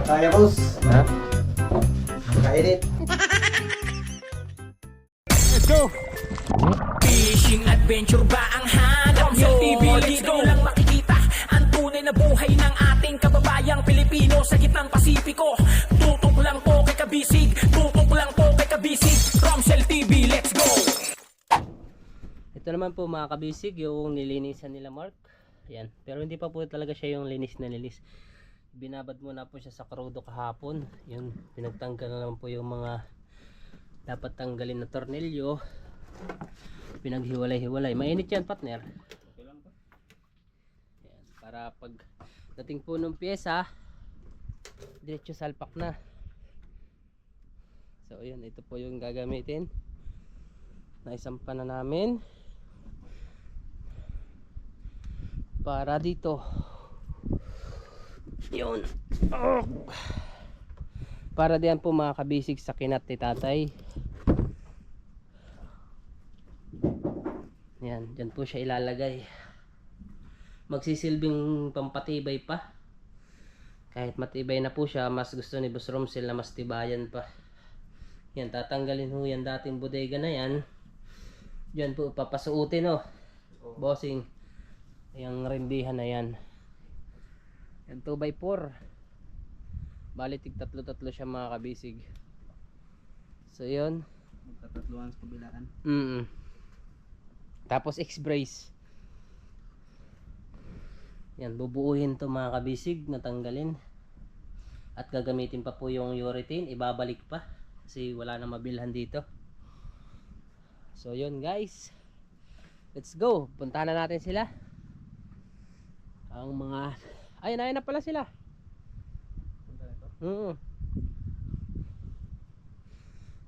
Kaya boss. Ha? Kainit. Let's go! Fishing adventure ba ang hanap nyo? TV, let's go! Lang makikita ang tunay na buhay ng ating kababayang Pilipino sa gitnang Pasipiko. Tutok lang po kay Kabisig, tutok lang po kay Kabisig. Romsel TV, let's go! Ito naman po mga kabisig, yung nilinisan nila Mark. Yan. Pero hindi pa po talaga siya yung linis na linis. Binabad muna po siya sa krudo kahapon. Yun, pinagtanggal na naman po yung mga dapat tanggalin na tornilyo. Pinaghiwalay-hiwalay. Mainit yan, partner. Yan, para pag dating po ng pyesa, diretso salpak na. So yun, ito po yung gagamitin. Naisampa na namin para dito. Yun. Oh. Para diyan po mga kabisig sa kinat ni tatay. Yan, dyan po siya ilalagay. Magsisilbing pampatibay pa. Kahit matibay na po siya, mas gusto ni Boss Romsel na mas tibayan pa. Yan, tatanggalin ho yan dating bodega na yan. Dyan po papasuutin oh. Bossing. Yung rindihan na yan. Yan 2x4. Bali tig tatlo siya mga kabisig. So yun. Magtatatluan sa kabilaan. Tapos X-brace. Yan, bubuuhin to mga kabisig, natanggalin. At gagamitin pa po yung urethane, ibabalik pa kasi wala na mabilhan dito. So yun guys, let's go, puntahan na natin sila. Ang mga ayun na pala sila.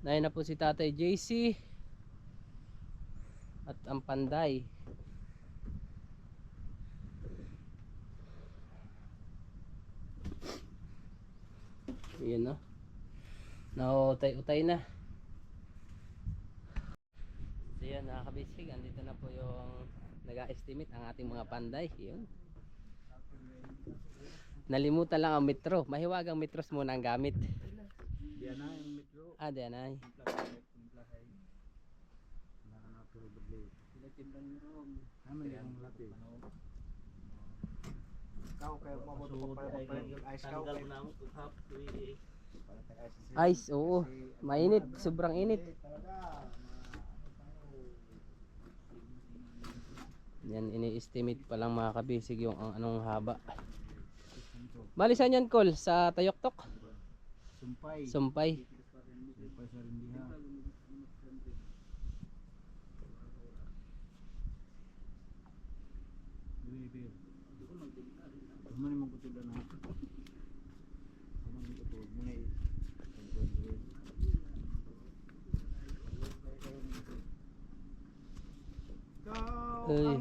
Ayun na po si Tatay JC at ang Panday. Ayan no, nautay-utay na. So yun mga kabisig, andito na po yung nag-estimate ang ating mga Panday. Yun, nalimutan lang ang metro. Mahiwagang metros muna ang gamit. Diyan na yung metro. Diyan na. Ice, oo. Mainit, sobrang init. Yan, ini-estimate pa lang mga kabisig yung anong haba. Bali saan yan, Col? Sa Tayoktok? Sumpay. Sumpay. Sumpay sa Rindiha. Muna yung magkutulan na. Muna yung magkutulan. Muna yung Ay.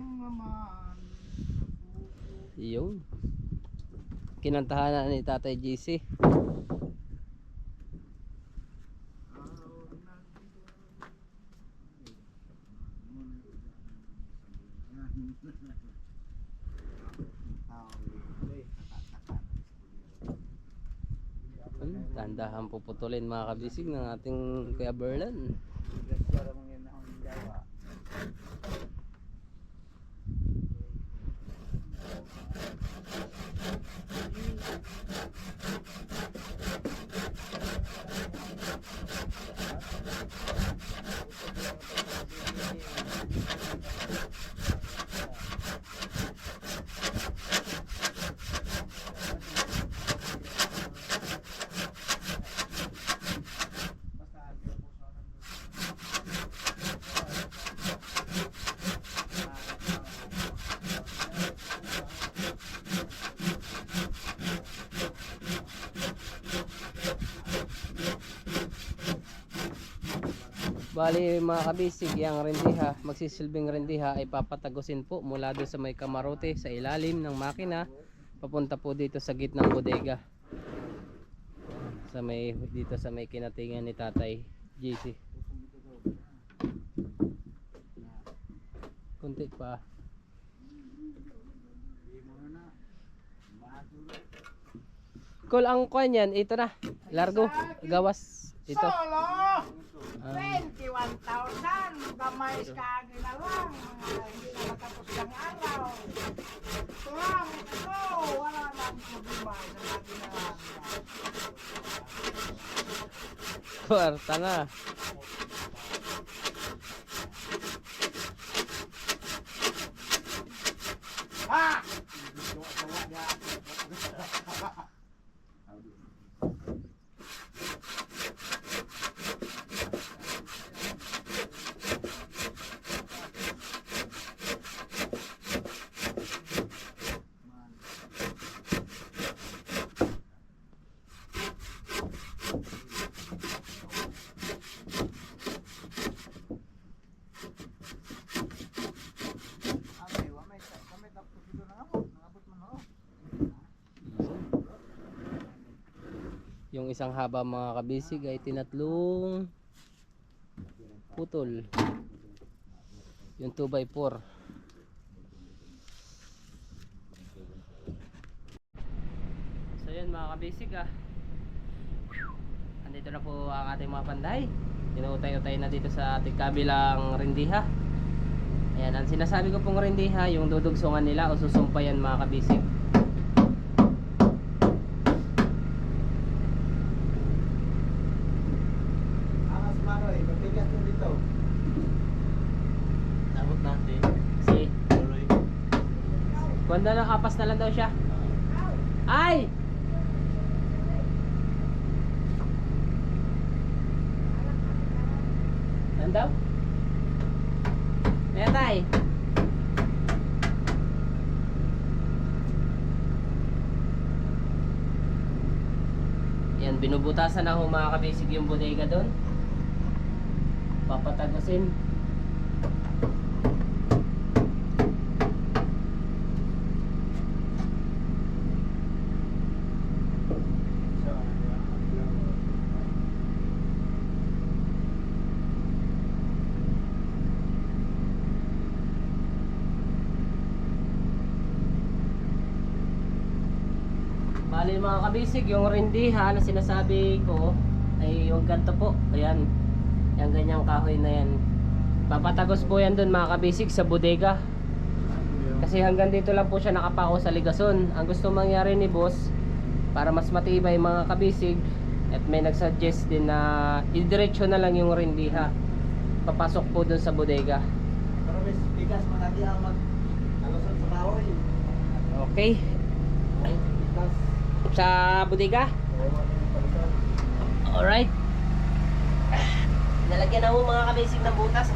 Yun. Kinantahan na ni Tatay JC. Tandahan puputulin mga kabisig ng ating Kuya Berlan. Bali mga kabisig, yung rendiha, magsisilbing rendiha ay papatagusin po mula doon sa may kamarote sa ilalim ng makina papunta po dito sa gitnang bodega. sa may dito sa may kinatingan ni Tatay JC. Kunti pa. Kul ang kuan yan, ito na. Largo, gawas ito. Solo! Ah, 21,000 gamay ka ginalang hindi na matapos ng araw. Ito lang, ito, wala nang problema sa ginalang. kwarta na. Ha! Kami tapos dito nangabot man ho. Yung isang haba mga kabisig ay tinatlong putol. Yung 2x4. So yun mga kabisig andito na po ang ating mga panday. Tinutay-utay na dito sa ating kabilang rindiha. Ayan, ang sinasabi ko pong rindiha, yung dudugsungan nila o susumpayan mga kabisig. Angas Manoy, magbigas mo dito. Nabot natin. Si Tuloy. Kuwanda na kapas na lang daw siya. Ay! Saan daw? Metay! Yan, binubutasan na ho mga kabisig yung bodega doon. Papatagusin. Bali mga kabisig, yung rindiha na sinasabi ko ay yung ganto po. Ayan, yung ganyang kahoy na yan. Papatagos po yan dun mga kabisig sa bodega. Kasi hanggang dito lang po siya nakapako sa ligason. Ang gusto mangyari ni boss, para mas matibay mga kabisig, at may nagsuggest din na idiretso na lang yung rindiha. Papasok po dun sa bodega. Pero may bigas magandi ang alusan sa kahoy. Okay. Bigas. Sa bodega? Alright. Nalagyan na mo mga kabisig ng butas.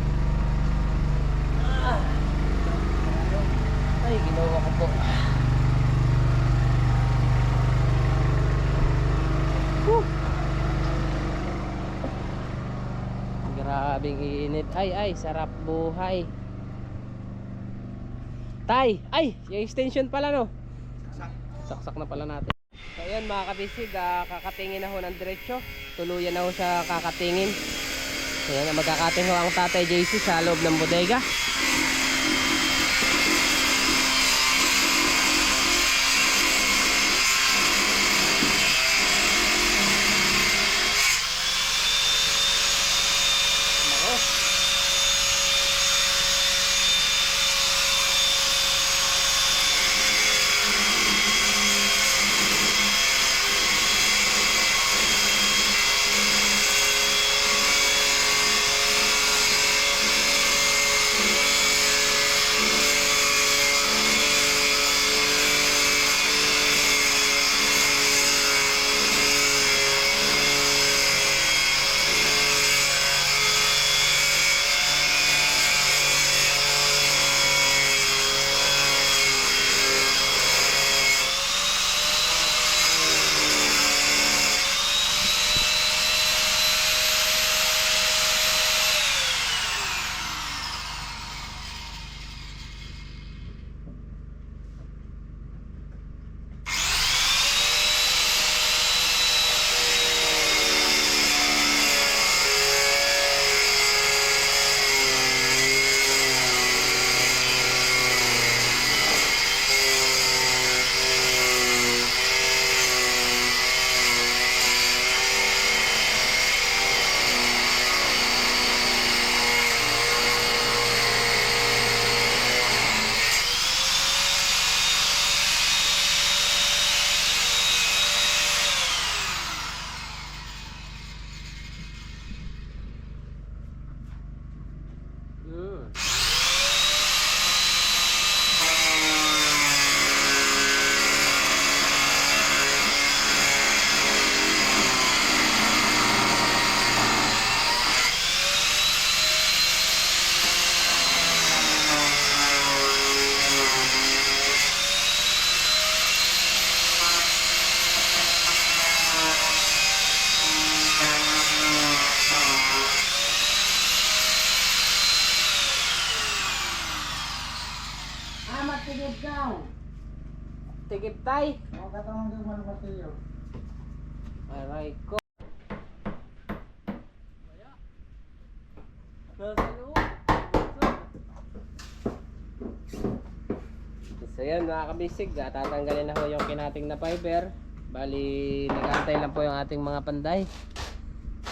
Ay, ginawa ko po. Whew. Grabing init. Ay, sarap buhay. Tay, ay, yung extension pala no. Saksak na pala natin. So ayan mga kabisig, kakatingin na ho ng diretso. Tuluyan na ho siya kakatingin. Ayan, magkakating ho ang Tatay JC sa loob ng bodega. Salamat tigib ka. Tigip tay. O katong yung martilyo. Aray ko. So yan mga kabisig, tatanggalin na ho yung kinating na fiber. Bali, nag-aantay lang po yung ating mga panday.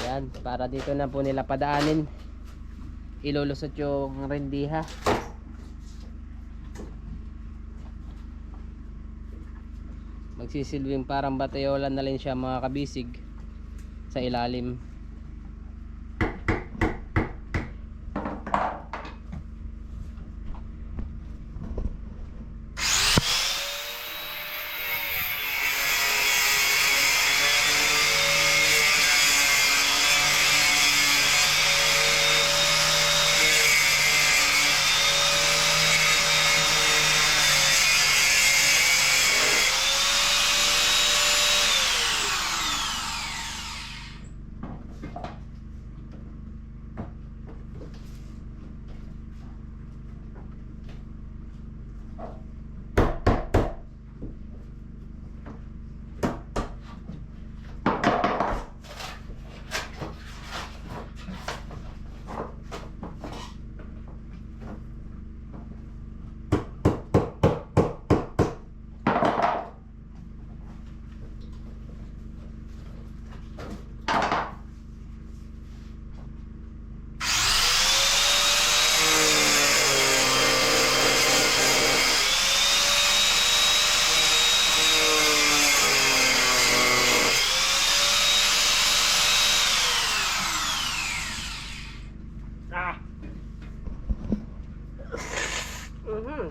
Yan, para dito na po nila padaanin. Ilulusot yung rendiha. Magsisilbing parang batayolan na rin siya mga kabisig sa ilalim.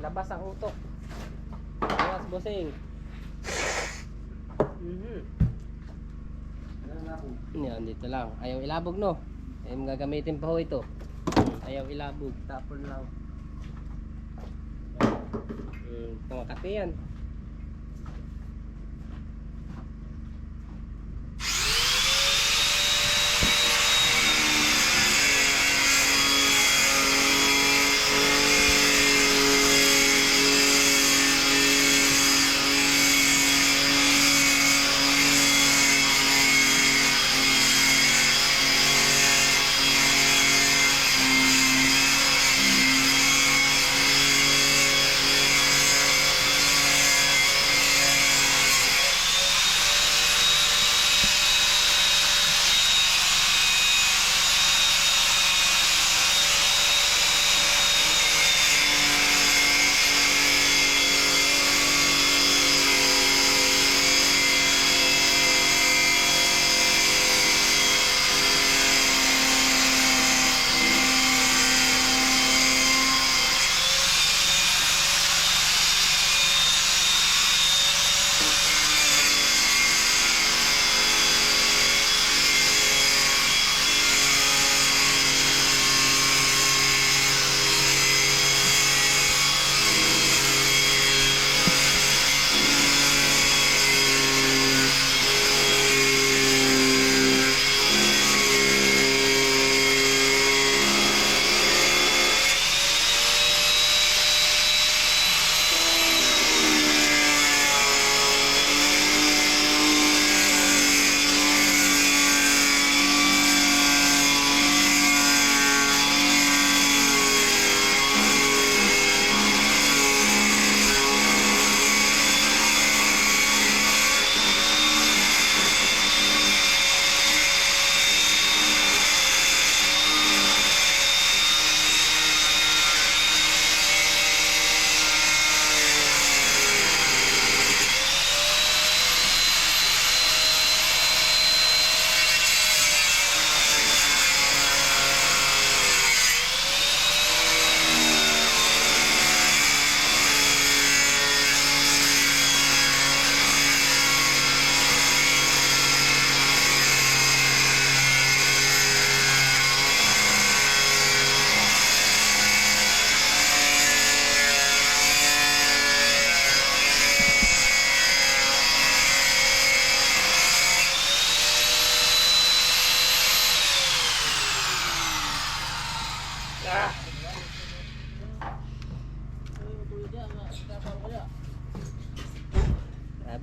Labas ang utok. Labas bossing. Yan, dito lang. Ayaw ilabog no. Ayaw gagamitin pa ho ito. Ayaw ilabog. Tapon lang. Tumakati yan.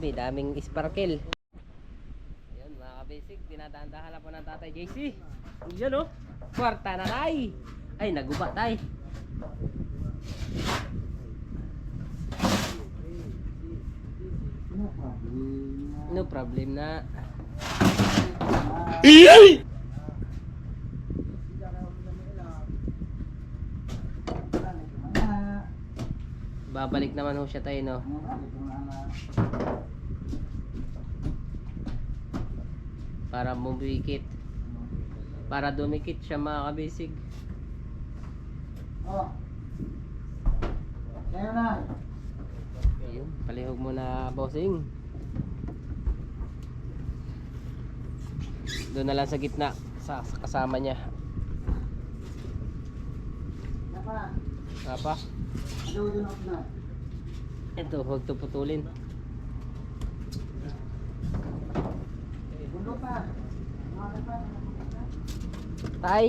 Grabe, daming sparkle. Ayun mga kabisig, dinadahan-dahan po ng Tatay JC. Diyan oh, kwarta na tay. Ay, naguba tay. No problem na. Babalik naman ho siya tayo, no? Para bumikit. Para dumikit siya mga kabisig. Oh. Kaya na. Ayun, palihog muna bossing. Doon na lang sa gitna sa kasama niya. Napa. Apa? Doon ako na. Ito, huwag to putulin. Bundo pa. Mga pa. Tay!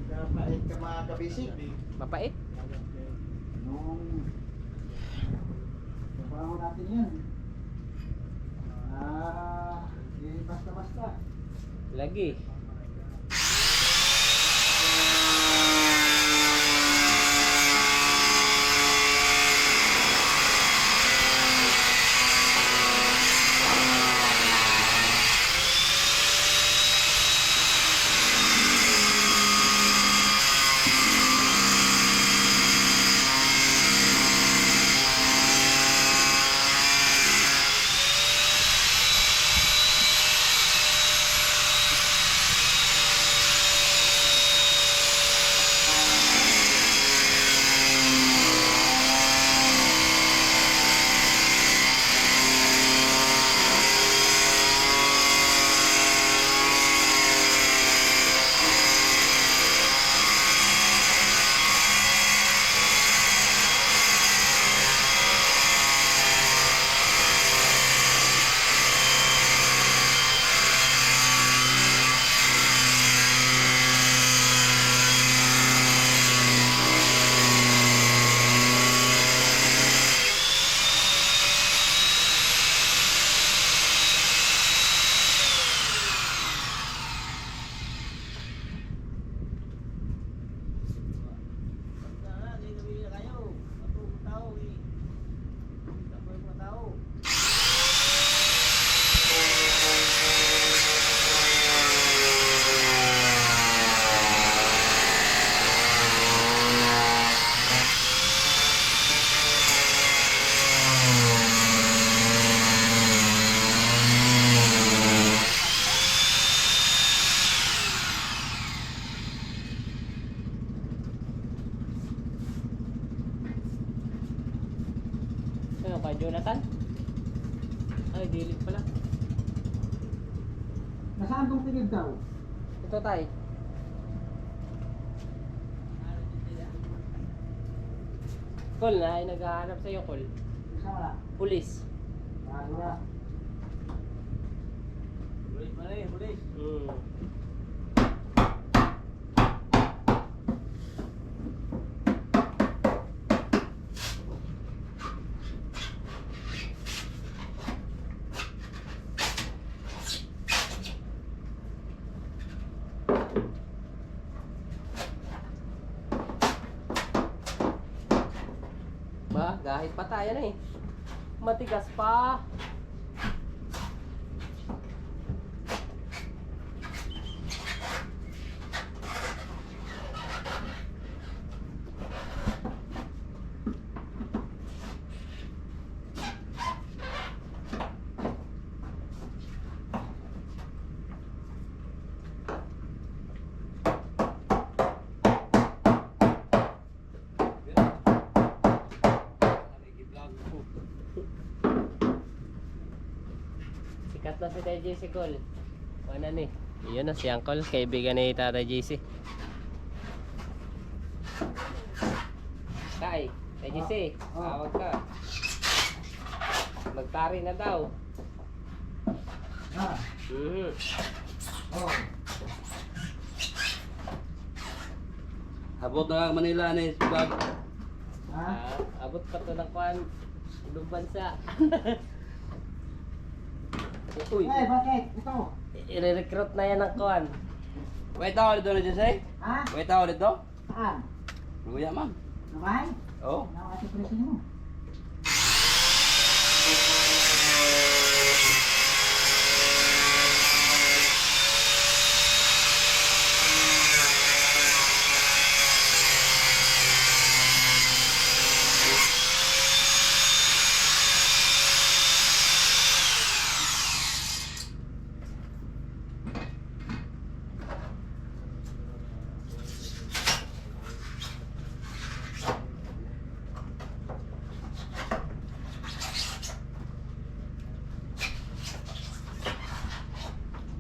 Kapait ka mga kabisig. Mapait? Nung trabaho natin yan. Basta-basta. Lagi. Ano kay Jonathan? Ay, dilit pala. Nasaan tong tingin daw? Ito tay. Call na, ay naghahanap sa'yo call. Isa wala. Pulis. Bago na. Bulis. Ba, kahit pa tayo na eh. Matigas pa. Sikat na si Tay JC Col. Ano ni? Iyon na si Uncle, kaibigan ni Tatay JC. Tay JC, tawag ka. Magtari na daw. Ha. Oh. Abot na lang Manila ni bag. Abot pa to ng kwan. Ibang bansa. Uy, Eh, bakit? Ito. i-recruit na yan ng kwan. Wait ako dito na dyan, say? Ha? Wait ako dito? Saan? Luya, ma'am. Naman? Oo. Nakakati presin mo.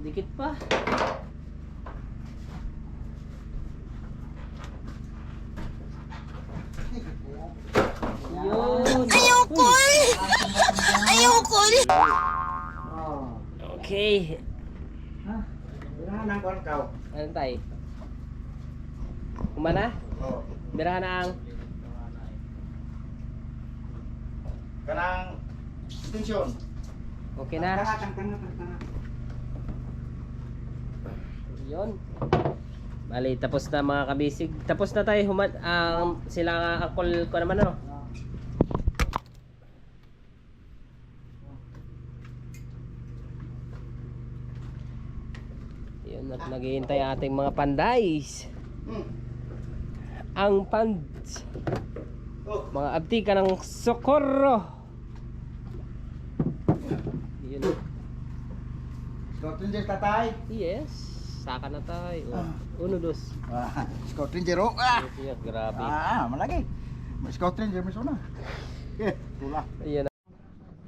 Dikit pa. Yun. Oh. Okay. Ha? Birahan ang kwan ka. Ano tayo? Kumana? Oh. Birahan na ang Kanang extension. okay na. Tanga. Yun. Bali, tapos na mga kabisig. Tapos na tayo sila akol ko naman ano. Yun, at naghihintay ating mga pandays. Ang pands. Mga abti ka ng Socorro. Yun. Scout Ranger tatay. Yes. Saka na tayo. Uno, dos. Scout Ranger oh. Ah. Yes, grabe. Malaki. Scout Ranger may suna. Tula. Ayan.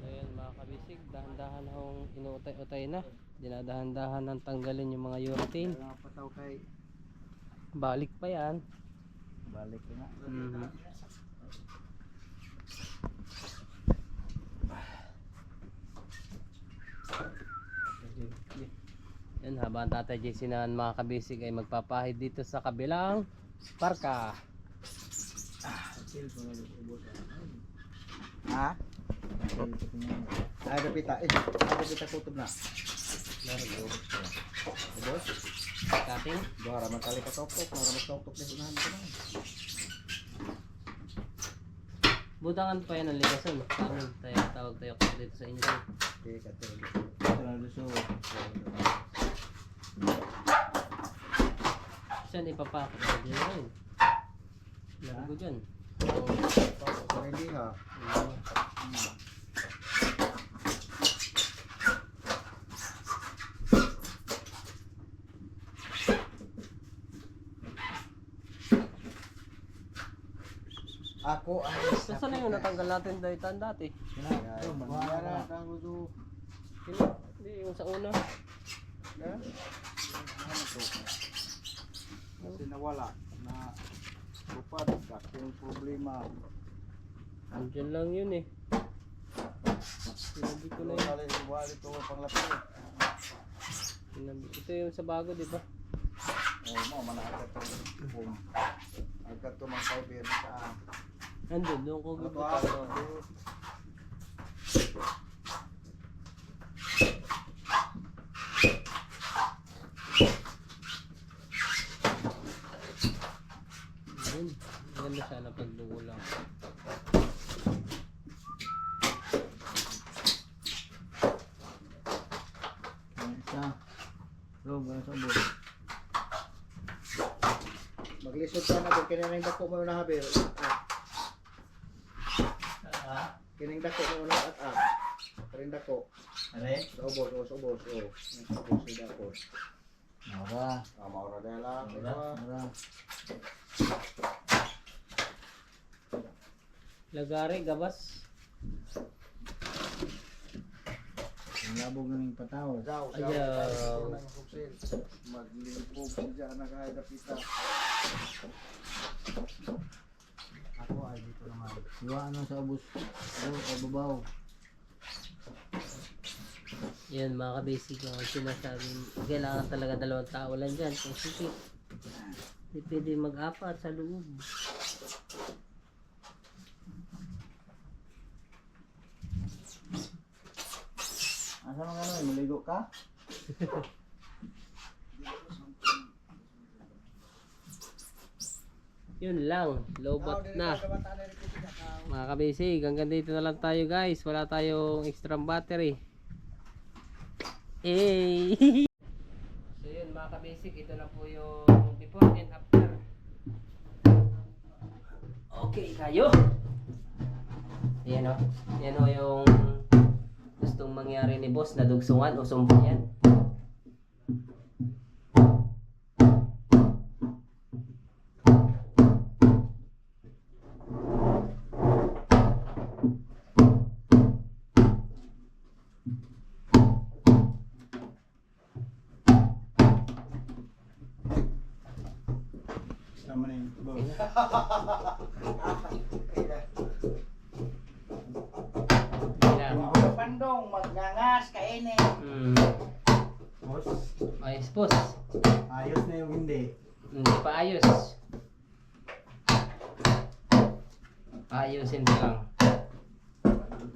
Ayan mga kabisig, dahan-dahan akong inuutay-utay na. Dinadahan-dahan ng tanggalin yung mga urethane. Pataw kay Balik pa yan. balik na. Yan, habang Tatay JC na mga kabisig ay magpapahid dito sa kabilang parka. Ha? Ada pita. Ada pita kutob na. Bos, Cutting. dua raman kali katok-tok, raman tok-tok na unahan ko na. Budangan pa yan ang ligasan. Paano tayo tawag tayo dito sa inyo? Okay, katong. Terlalu sulit. Saan ipapakot ko dyan rin? Lagi ko dyan. Ready ha. Ako ay Saan na yun? Natanggal natin dati. Mangyara ka gusto. Hindi, yung sa una. Kasi nawala na upad ka yung problema. Andyan lang yun eh. Sinabi ko na yun. Kali wali to panglapit. Ito yung sa bago, di ba? Oh, mo manaka to. Agad to mang fiber sa. Andun, doon ko Ano to? gugutan. Yun, ganda sana pagdugo lang. Isa. Log ang sabon. Maglisod ka na doon kining dako mo na haber. Kining dako mo na at. Kining dako. Are? Ubos. Ubos sa dako. Mara. Mara dela. Mara. Lagari, gabas. Ang labog ng pataw. Ayaw. Maglipog siya na kahit kapita. Ako ay dito naman. Siwa ano sa ubos. Babaw. Yan mga kabasic lang ang sinasabing kailangan talaga 2 tao lang dyan kung sikip. Hindi pwede mag-apat sa loob. Asa mga ano, maligo ka? Yun lang, lobat na. Mga kabisig, hanggang dito na lang tayo guys. Wala tayong extra battery. Eh. So yun mga kabisig, ito na po yung before and after. Okay kayo. Yan o. Yan o yung gustong mangyari ni boss na dugsungan o sumbong yan. Sama na yun, boss. Bandong, magngangas, kainin. Boss, Ayos boss. ayos na yung hindi. Hindi pa ayos. Ayusin pa lang.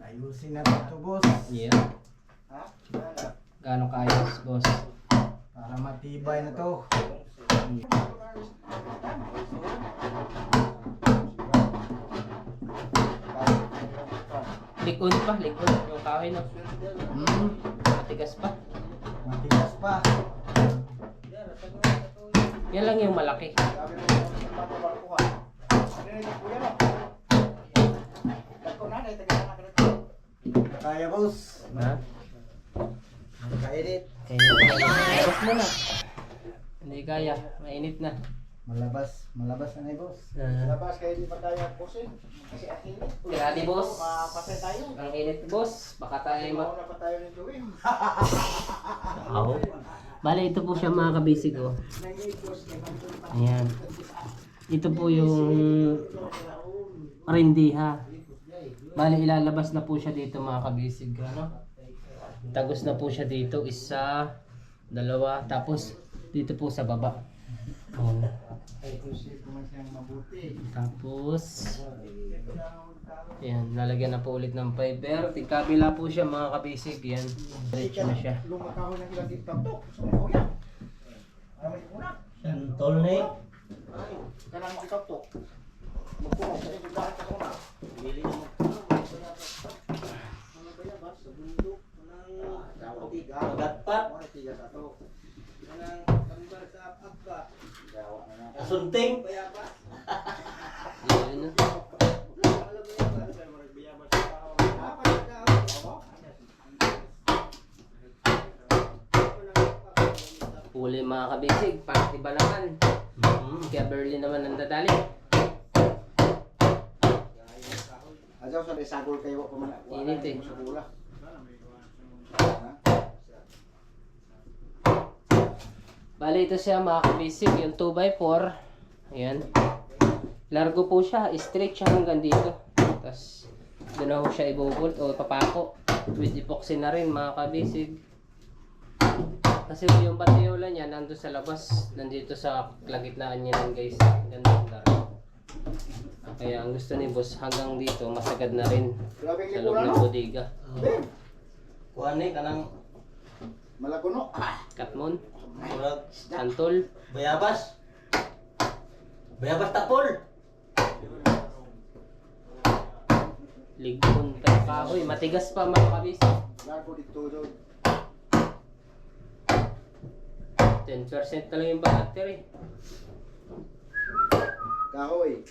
Ayusin natin ito, boss. Yeah. Gaano kaayos boss? Para matibay na to. Likod pa, likod. Yung kahoy na. Matigas pa. Matigas pa. Yan lang yung malaki. Kaya, boss. Ha? Kainit. Kaya boss mo na. Hindi kaya, mainit na. Malabas na boss. Labas kayo di pa tayo pusin. Kasi ang init. Grabe boss. Mapatay tayo. Ang init boss. Baka tayo Mauna pa tayo ng gawin. Oo. Bale, ito po siya mga kabisig oh. Ayan. Ito po yung rindiha. Bale, ilalabas na po siya dito mga kabisig. Ano? Tagos na po siya dito. Isa, dalawa, tapos dito po sa baba. Oh. Tapos, ayan, lalagyan na po ulit ng fiber. Tigkabila po siya mga kabisig. Yan, diretso na siya. Lumakaw ng ilang tiktok. Sa mga kuya. Aramay una. Santol na eh. Ay, kanang tiktok. Magkuha sa iyo dahil ka kuna. Bili mo. Ano ba yan ba? Sa bundok. Kanang tiga. Gatpat. Ano tiga sa to? Kanang lambar sa abba. Gawa na na. Asunting. Bayabas. Yan. Huli mga kabisig, party ba naman? Kaya Berlin naman ang dadali. Ajaw sa isagol kayo pa man. Init eh. Sa bula. Bali ito siya mga kabisig, yung 2x4. Ayan. Largo po siya, straight siya hanggang dito. Tapos doon na po siya ibubolt o papako. With epoxy na rin mga kabisig. Kasi yung batiola niya nandun sa labas, nandito sa kalagitnaan niya lang guys. Ganda ang darating. Kaya ang gusto ni boss hanggang dito masagad na rin sa loob ng bodega. Kuha ni kanang Malaguno. Katmon, murag santol, bayabas. Bayabas tapol. ligon pa kahoy, matigas pa mga kabisig. Lago dito do. 10% na lang yung battery. Kahoy.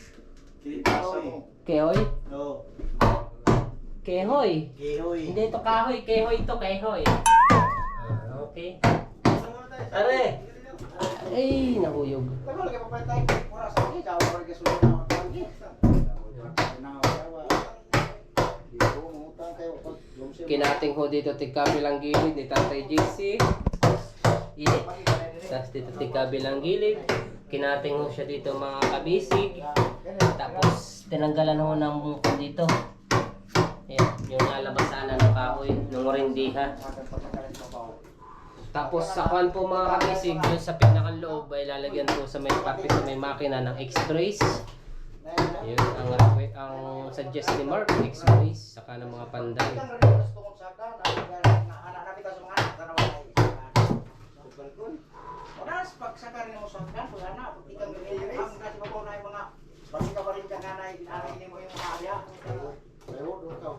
Kahoy. Kehoy? No. Kehoy? Kahoy. Hindi ito kahoy, kehoy ito, kehoy. Okay. Are. Ay, nahuyog. Tagal kay papatay. Ora sa ni daw ora kay sulod na tangi. Na yawa. Dito mo utang kayo pag lumsi. Kinating ho dito tigkabilang gilid ni Tatay JC. Init. Tapos dito tigkabilang gilid. Kinating ho siya dito mga kabisig. Tapos tinanggalan ho ng bungkod dito. Ayan, yung nalabasanan ng kahoy, ng rindiha. Tapos sa kwan po mga kabisig, dun sa pinakang loob ay lalagyan po sa may parte sa may makina ng X-brace. Yun ang suggest ni Mark, X-brace, saka ng mga panday. kita sa mga anak, tanaw ay oras, pag sakari mo sa hanggan, wala na, pag ikang ganyan, ang kasi mabaw na yung mga basi ka pa rin ka nanay, nanay mo yung mga alya. Ayaw, doon ka.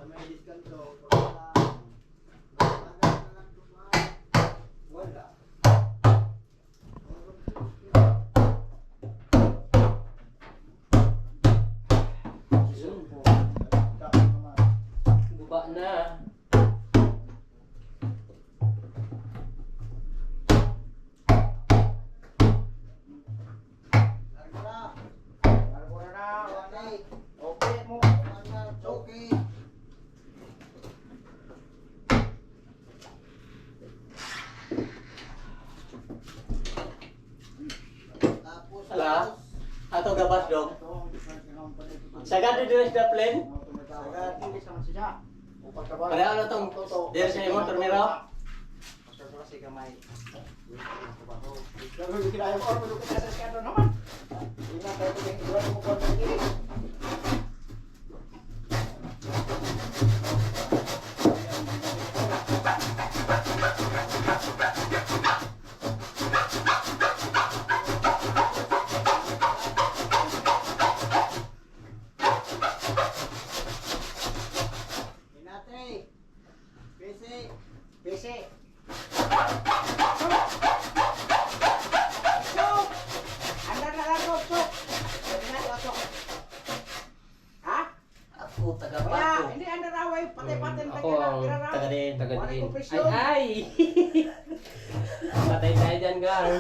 Wala. Guba na. Maragura na, okay mo. Okay. Ala, ato gabas dong. Sagad di dress da plane. Agad, hindi sa siya. Pareho na tong dire sa imo tornero. Masasura si kamay. Kalau bikin ayam orang perlu kita sesuatu naman. Ini apa itu yang dua mau buat lagi? Inate, PC. Anda na lang sok. Pwede na sok. Ha? Ako taga Wala, Paco. hindi anda raway patay-patay na Ako ang Taga din. Taga Wala din. ko presyo. Ay! Patay tayo dyan, gang.